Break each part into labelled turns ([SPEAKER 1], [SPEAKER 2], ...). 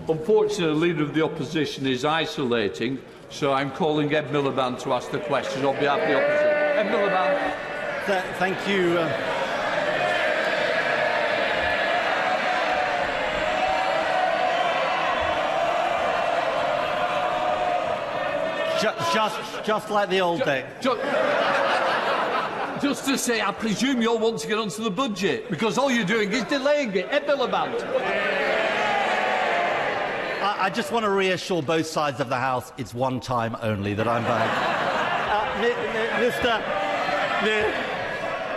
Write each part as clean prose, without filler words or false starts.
[SPEAKER 1] Unfortunately, the Leader of the Opposition is isolating, so I'm calling Ed Miliband to ask the question on behalf of the Opposition. Ed Miliband.
[SPEAKER 2] Thank you. Just like the old day.
[SPEAKER 1] Just to say, I presume you all want to get onto the budget, because all you're doing is delaying it. Ed Miliband.
[SPEAKER 2] I just want to reassure both sides of the House it's one time only that I'm back.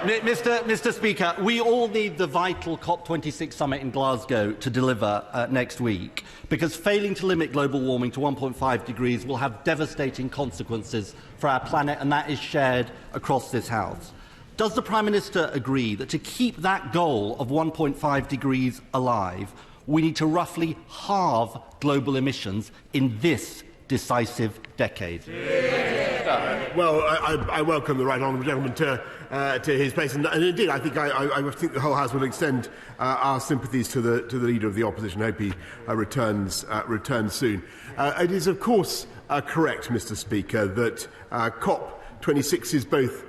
[SPEAKER 2] Mr. Speaker, we all need the vital COP26 summit in Glasgow to deliver next week, because failing to limit global warming to 1.5 degrees will have devastating consequences for our planet, and that is shared across this House. Does the Prime Minister agree that to keep that goal of 1.5 degrees alive, we need to roughly halve global emissions in this decisive decade?
[SPEAKER 3] Well, I welcome the right honourable gentleman to his place, and indeed, I think the whole House will extend our sympathies to the Leader of the Opposition. I hope he returns soon. It is, of course, correct, Mr. Speaker, that COP26 is both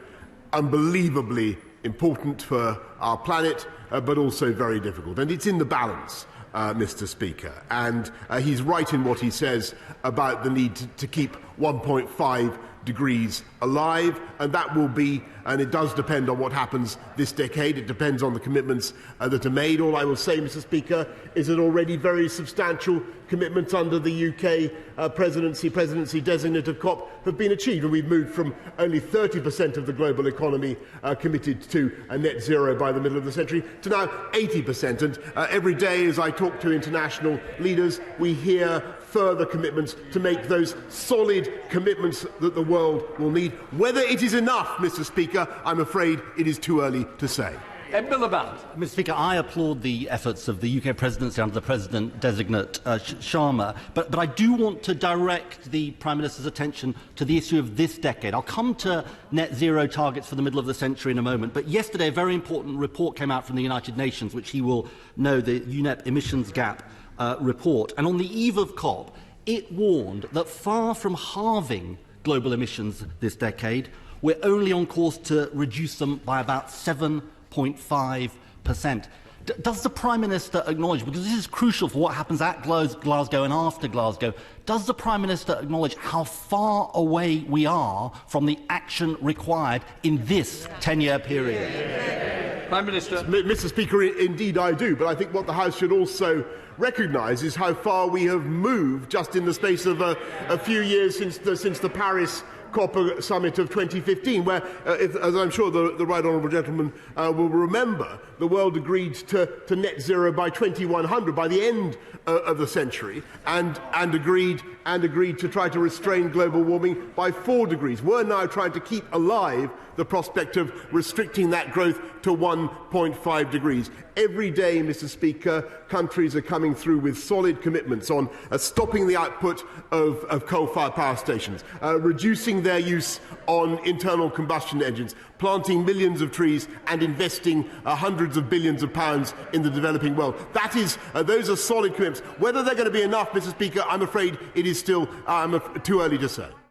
[SPEAKER 3] unbelievably important for our planet, but also very difficult, and it's in the balance. Mr. Speaker, and he's right in what he says about the need to keep 1.5 degrees alive, and that will be, and it does depend on what happens this decade. It depends on the commitments that are made. All I will say, Mr. Speaker, is that already very substantial commitments under the UK presidency designate of COP have been achieved, and we've moved from only 30% of the global economy committed to a net zero by the middle of the century to now 80%. And every day as I talk to international leaders, we hear further commitments to make those solid commitments that the world will need. Whether it is enough, Mr. Speaker, I'm afraid it is too early to say.
[SPEAKER 1] Ed Miliband.
[SPEAKER 2] Mr. Speaker, I applaud the efforts of the UK presidency under the President-designate Starmer, but I do want to direct the Prime Minister's attention to the issue of this decade. I'll come to net zero targets for the middle of the century in a moment, but yesterday a very important report came out from the United Nations, which he will know, the UNEP emissions gap report. And on the eve of COP, it warned that far from halving global emissions this decade, we're only on course to reduce them by about 7.5%. Does the Prime Minister acknowledge, because this is crucial for what happens at Glasgow and after Glasgow, does the Prime Minister acknowledge how far away we are from the action required in this 10-year period?
[SPEAKER 1] Prime Minister.
[SPEAKER 3] Mr. Speaker, indeed I do, but I think what the House should also recognise is how far we have moved just in the space of a few years since the Paris COP summit of 2015, where, as I'm sure the right honourable gentleman will remember, the world agreed to net zero by 2100, by the end of the century, and agreed to try to restrain global warming by 4 degrees. We're now trying to keep alive the prospect of restricting that growth to 1.5 degrees. Every day, Mr. Speaker, countries are coming through with solid commitments on stopping the output of coal-fired power stations, reducing their use on internal combustion engines, planting millions of trees and investing hundreds of billions of pounds in the developing world. Those are solid commitments. Whether they're going to be enough, Mr. Speaker, I'm afraid it is still too early to say.